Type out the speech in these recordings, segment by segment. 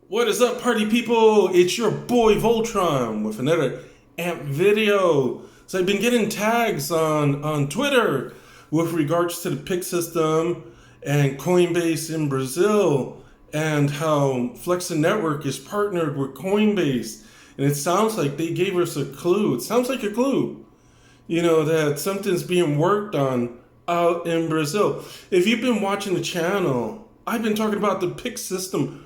What is up, party people? It's your boy Voltron with another AMP video. So I've been getting tags on Twitter with regards to the PIC system and Coinbase in Brazil and how Flexa Network is partnered with Coinbase. And it sounds like they gave us a clue. It sounds like a clue, that something's being worked on out in Brazil. If you've been watching the channel, I've been talking about the PIC system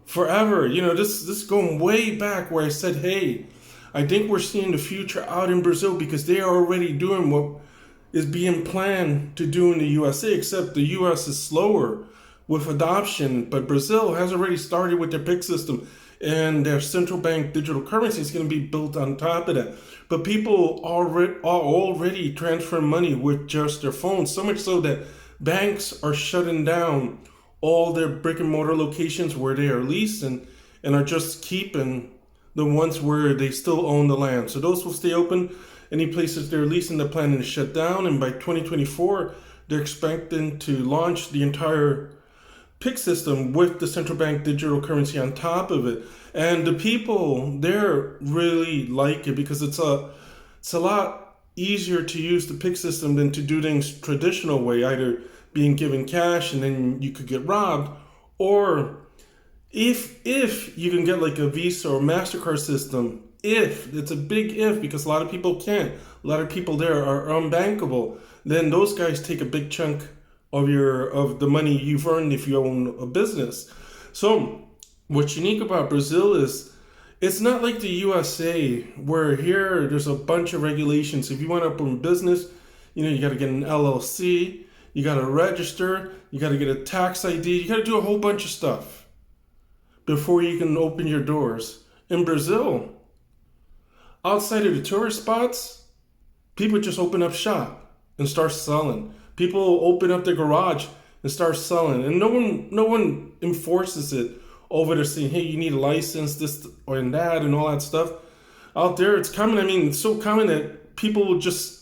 forever. This is going way back where I said, hey, I think we're seeing the future out in Brazil because they are already doing what is being planned to do in the USA, except the US is slower with adoption. But Brazil has already started with their PIC system, and their central bank digital currency is going to be built on top of that. But people are already transferring money with just their phones, so much so that banks are shutting down all their brick and mortar locations where they are leased and are just keeping the ones where they still own the land. So those will stay open. Any places they're leasing, they're planning to shut down. And by 2024, they're expecting to launch the entire PIC system with the central bank digital currency on top of it. And the people there really like it because it's a lot easier to use the PIC system than to do things traditional way, either being given cash and then you could get robbed, or if you can get like a Visa or MasterCard system, if it's a big if, because a lot of people can't, a lot of people there are unbankable, then those guys take a big chunk of the money you've earned if you own a business. So what's unique about Brazil is it's not like the USA, where here there's a bunch of regulations. If you want to open a business, you got to get an LLC, you got to register, you got to get a tax ID, you got to do a whole bunch of stuff before you can open your doors. In Brazil, outside of the tourist spots, people just open up shop and start selling. People open up their garage and start selling, and no one enforces it over there, saying, hey, you need a license, this or that, and all that stuff. Out there, it's common. I mean, it's so common that people will just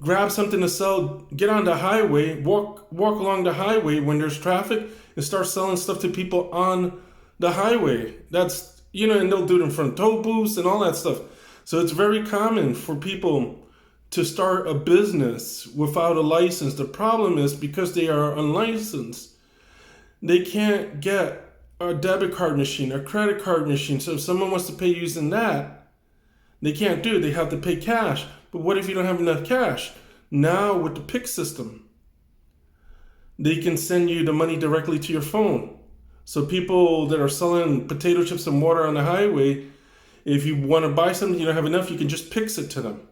grab something to sell, get on the highway, walk along the highway when there's traffic, and start selling stuff to people on the highway. That's, and they'll do it in front of tow booths and all that stuff. So it's very common for people to start a business without a license. The problem is because they are unlicensed, they can't get a debit card machine, a credit card machine. So if someone wants to pay using that, they can't do it. They have to pay cash. But what if you don't have enough cash? Now with the PIC system, they can send you the money directly to your phone. So people that are selling potato chips and water on the highway, if you want to buy something, you don't have enough, you can just PIX it to them.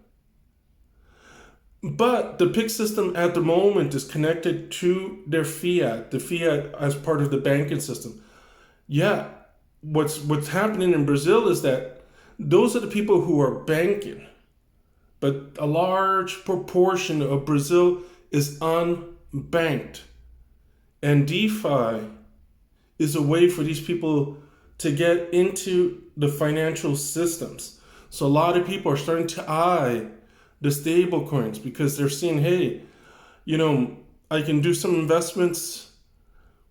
But the PIC system at the moment is connected to their fiat, the fiat as part of the banking system. Yeah, what's happening in Brazil is that those are the people who are banking, but a large proportion of Brazil is unbanked. And DeFi is a way for these people to get into the financial systems. So a lot of people are starting to eye the stable coins because they're seeing, hey, I can do some investments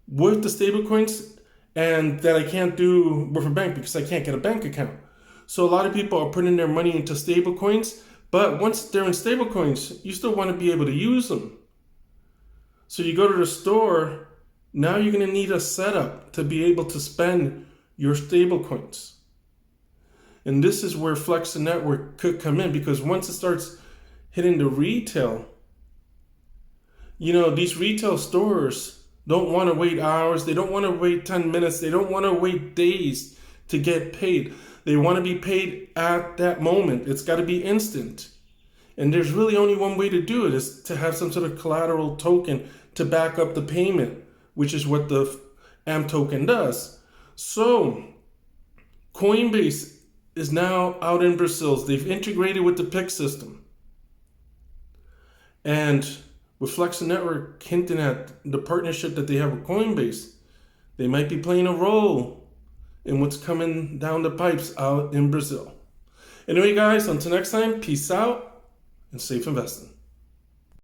with the stable coins and that I can't do with a bank because I can't get a bank account. So a lot of people are putting their money into stable coins, but once they're in stable coins, you still want to be able to use them. So you go to the store, now you're going to need a setup to be able to spend your stable coins. And this is where Flexa Network could come in, because once it starts hitting the retail, these retail stores don't want to wait hours. They don't want to wait 10 minutes. They don't want to wait days to get paid. They want to be paid at that moment. It's got to be instant. And there's really only one way to do it, is to have some sort of collateral token to back up the payment, which is what the AMP token does. So Coinbase is now out in Brazil. They've integrated with the PIC system. And with Flexa Network hinting at the partnership that they have with Coinbase, they might be playing a role in what's coming down the pipes out in Brazil. Anyway, guys, until next time, peace out and safe investing.